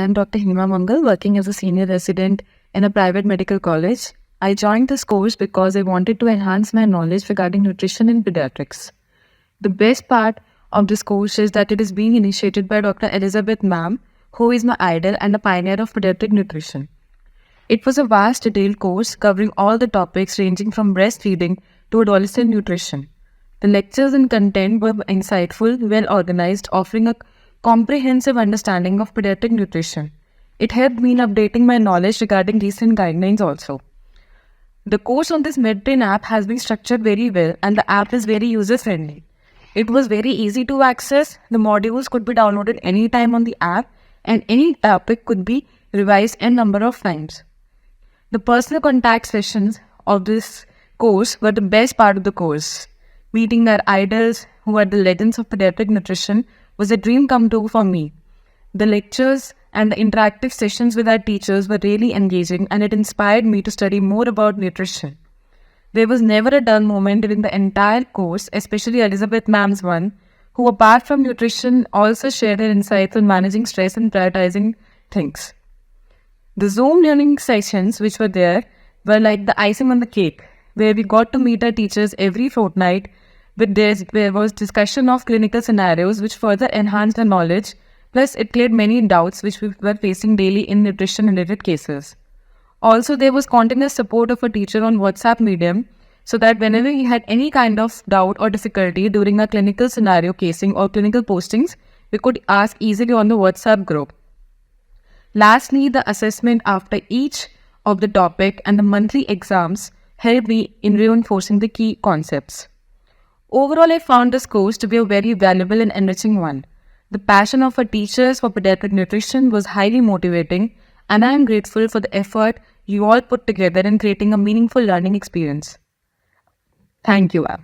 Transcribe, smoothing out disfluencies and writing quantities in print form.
am Dr. Hima Mangal, working as a senior resident in a private medical college. I joined this course because I wanted to enhance my knowledge regarding nutrition in pediatrics. The best part of this course is that it is being initiated by Dr. Elizabeth Ma'am, who is my idol and a pioneer of pediatric nutrition. It was a vast, detailed course covering all the topics ranging from breastfeeding to adolescent nutrition. The lectures and content were insightful, well organized, offering a comprehensive understanding of pediatric nutrition. It helped me in updating my knowledge regarding recent guidelines also. The course on this MedBrain app has been structured very well, and the app is very user-friendly. It was very easy to access. The modules could be downloaded anytime on the app, and any topic could be revised a number of times. The personal contact sessions of this course were the best part of the course. Meeting our idols, who are the legends of pediatric nutrition, was a dream come true for me. The lectures and the interactive sessions with our teachers were really engaging, and it inspired me to study more about nutrition. There was never a dull moment during the entire course, especially Elizabeth Ma'am's one, who apart from nutrition also shared her insights on managing stress and prioritizing things. The Zoom learning sessions which were there were like the icing on the cake, where we got to meet our teachers every fortnight. There was discussion of clinical scenarios which further enhanced our knowledge, plus it cleared many doubts which we were facing daily in nutrition-related cases. Also, there was continuous support of a teacher on WhatsApp medium, so that whenever we had any kind of doubt or difficulty during our clinical scenario casing or clinical postings, we could ask easily on the WhatsApp group. Lastly, the assessment after each of the topic and the monthly exams helped me in reinforcing the key concepts. Overall, I found this course to be a very valuable and enriching one. The passion of our teachers for pediatric nutrition was highly motivating, and I am grateful for the effort you all put together in creating a meaningful learning experience. Thank you, ma'am.